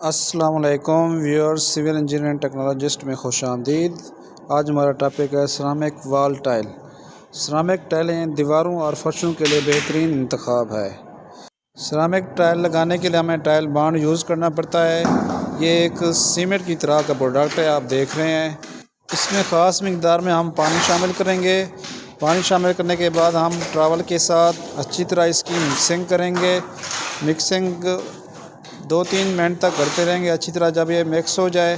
अस्सलामुअलैकुम viewers, civil engineering technologist में खुश आमदीद। आज हमारा टॉपिक है सिरामिक वाल टाइल। सिरामिक टाइलें दीवारों और फर्शों के लिए बेहतरीन इंतखाब है। सिरामिक टाइल लगाने के लिए हमें टाइल बॉन्ड यूज़ करना पड़ता है। ये एक सीमेंट की तरह का प्रोडक्ट है, आप देख रहे हैं। इसमें ख़ास मिक़दार में हम पानी शामिल करेंगे। पानी शामिल करने के बाद हम ट्रॉवल के साथ अच्छी तरह इसकी मिक्सिंग करेंगे। मिक्सिंग 2-3 मिनट तक करते रहेंगे अच्छी तरह। जब ये मिक्स हो जाए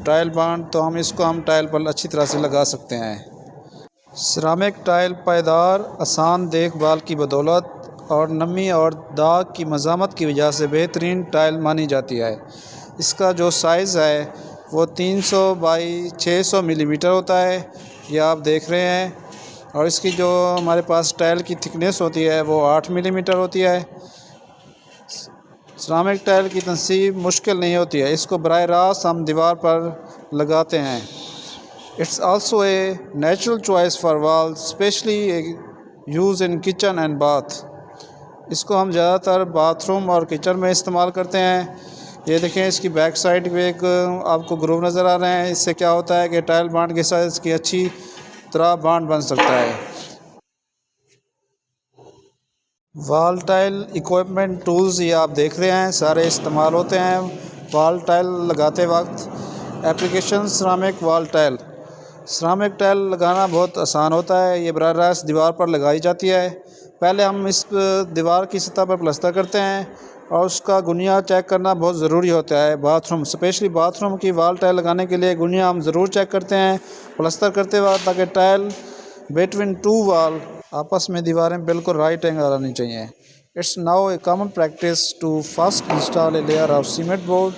टाइल बॉन्ड, तो हम टाइल पर अच्छी तरह से लगा सकते हैं। सिरामिक टाइल पायदार, आसान देखभाल की बदौलत और नमी और दाग की मज़ामत की वजह से बेहतरीन टाइल मानी जाती है। इसका जो साइज़ है वो 300 बाई 600 मिलीमीटर होता है, ये आप देख रहे हैं। और इसकी जो हमारे पास टाइल की थिकनेस होती है वो 8 मिलीमीटर होती है। सिरामिक टाइल की तनसीब मुश्किल नहीं होती है, इसको बराह रास्त हम दीवार पर लगाते हैं। It's also a natural choice for wall, specially use in kitchen and bath. इसको हम ज़्यादातर बाथरूम और किचन में इस्तेमाल करते हैं। ये देखें, इसकी बैक साइड पे एक आपको ग्रूव नज़र आ रहे हैं। इससे क्या होता है कि टाइल बॉन्ड के साथ इसकी अच्छी तरह बॉन्ड बन सकता है। वाल टाइल इक्विपमेंट टूल्स ये आप देख रहे हैं, सारे इस्तेमाल होते हैं वाल टाइल लगाते वक्त। एप्लीकेशन सिरामिक वाल टाइल। सिरामिक टाइल लगाना बहुत आसान होता है। ये बराह रास्त दीवार पर लगाई जाती है। पहले हम इस दीवार की सतह पर प्लास्टर करते हैं और उसका गुनिया चेक करना बहुत ज़रूरी होता है। बाथरूम, स्पेशली बाथरूम की वाल टाइल लगाने के लिए गुनिया हम ज़रूर चेक करते हैं प्लास्टर करते वक्त, ताकि टाइल बिटवीन टू वाल, आपस में दीवारें बिल्कुल राइट एंगल आनी चाहिए। It's now a common practice to first install a layer of cement board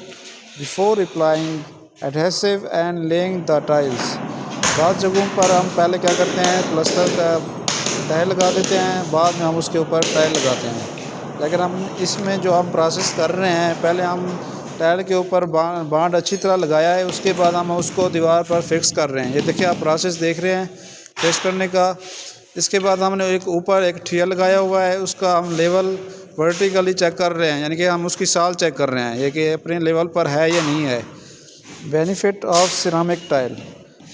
before applying adhesive and laying the tiles. बाद जगहों पर हम पहले क्या करते हैं, प्लास्टर का टाइल लगा देते हैं, बाद में हम उसके ऊपर टाइल लगाते हैं। लेकिन हम इसमें जो हम प्रोसेस कर रहे हैं, पहले हम टाइल के ऊपर बांड अच्छी तरह लगाया है, उसके बाद हम उसको दीवार पर फिक्स कर रहे हैं। ये देखिए, आप प्रोसेस देख रहे हैं फिक्स करने का। इसके बाद हमने ऊपर एक ठिया लगाया हुआ है, उसका हम लेवल वर्टिकली चेक कर रहे हैं, यानी कि हम उसकी साल चेक कर रहे हैं ये कि अपने लेवल पर है या नहीं है। Benefit of ceramic tile: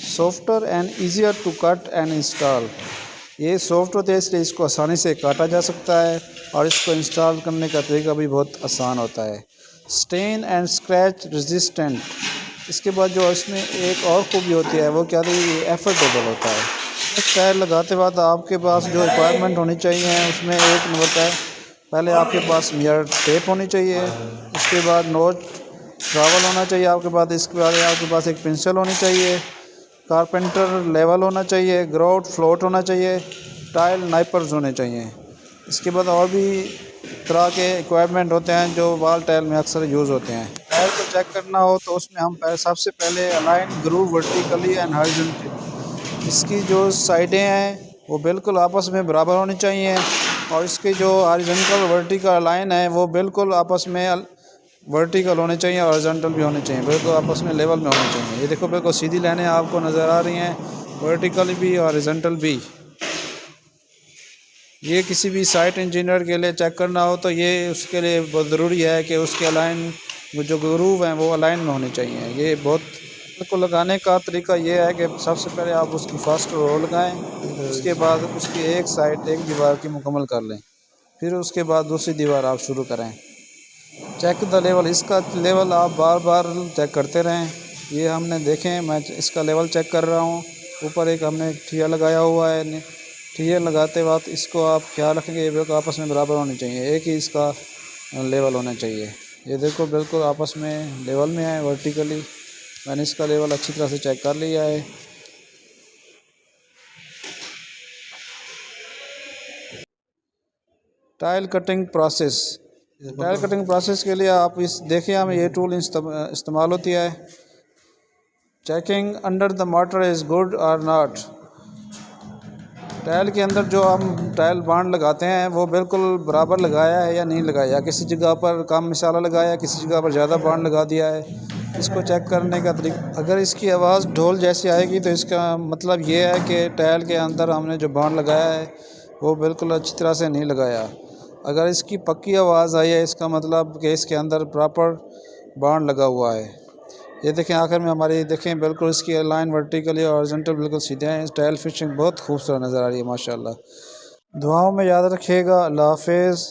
softer and easier to cut and install. ये सॉफ्ट होते हैं इसलिए इसको आसानी से काटा जा सकता है और इसको इंस्टॉल करने का तरीका भी बहुत आसान होता है। Stain and scratch resistant. इसके बाद जो इसमें एक और खूबी होती है वो क्या है, ये एफोर्डेबल होता है। टाइल लगाते वक्त आपके पास जो रिक्वायरमेंट होनी चाहिए उसमें एक नंबर है, पहले आपके पास मिरर टेप होनी चाहिए, उसके बाद नोच ट्रैवल होना चाहिए आपके पास, इसके बाद आपके पास एक पेंसिल होनी चाहिए, कारपेंटर लेवल होना चाहिए, ग्राउट फ्लोट होना चाहिए, टाइल नाइपर्स होने चाहिए। इसके बाद और भी तरह के इक्विपमेंट होते हैं जो वाल टाइल में अक्सर यूज़ होते हैं। टाइल को चेक करना हो तो उसमें हम सबसे पहले align groove vertically and horizontally. इसकी जो साइडें हैं वो बिल्कुल आपस में बराबर होनी चाहिए और इसके जो हॉरिजॉन्टल वर्टिकल लाइन है वो बिल्कुल आपस में वर्टिकल होने चाहिए और हॉरिजॉन्टल भी होने चाहिए, बिल्कुल आपस में लेवल में होने चाहिए। ये देखो, बिल्कुल सीधी लाइनें आपको नज़र आ रही हैं, वर्टिकल भी और हॉरिजॉन्टल भी। ये किसी भी साइट इंजीनियर के लिए चेक करना हो तो ये उसके लिए बहुत ज़रूरी है कि उसके अलाइन जो ग्रूव हैं वो अलाइन में होने चाहिए। ये बहुत को लगाने का तरीका ये है कि सबसे पहले आप उसकी फर्स्ट रो लगाएं, उसके बाद उसकी एक साइड एक दीवार की मुकम्मल कर लें, फिर उसके बाद दूसरी दीवार आप शुरू करें। Check the level. इसका लेवल आप बार बार चेक करते रहें। ये हमने देखें, मैं इसका लेवल चेक कर रहा हूँ। ऊपर एक हमने ठिया लगाया हुआ है, ठिया लगाते वक्त इसको आप ख्याल रखेंगे बिल्कुल आपस में बराबर होनी चाहिए, एक ही इसका लेवल होना चाहिए। ये देखो, बिल्कुल आपस में लेवल में है वर्टिकली। मैंने इसका लेवल अच्छी तरह से चेक कर लिया है। Tile cutting process. Tile cutting process के लिए आप इस देखिए, हमें ये टूल इस्तेमाल होती है। Checking under the motor is good और नॉट। टाइल के अंदर जो हम टाइल बॉन्ड लगाते हैं वो बिल्कुल बराबर लगाया है या नहीं लगाया, किसी जगह पर कम मसाला लगाया, किसी जगह पर ज़्यादा बॉन्ड लगा दिया है। इसको चेक करने का तरीका, अगर इसकी आवाज़ ढोल जैसी आएगी तो इसका मतलब ये है कि टाइल के अंदर हमने जो बॉन्ड लगाया है वो बिल्कुल अच्छी तरह से नहीं लगाया। अगर इसकी पक्की आवाज़ आई है, इसका मतलब कि इसके अंदर प्रॉपर बाण लगा हुआ है। ये देखें आखिर में हमारी देखें बिल्कुल इसकी लाइन वर्टिकली और हॉरिजॉन्टल बिल्कुल सीधे हैं। टाइल फिनिशिंग बहुत खूबसूरत नज़र आ रही है माशाल्लाह। दुआओं में याद रखिएगा। अल्लाह हाफिज़।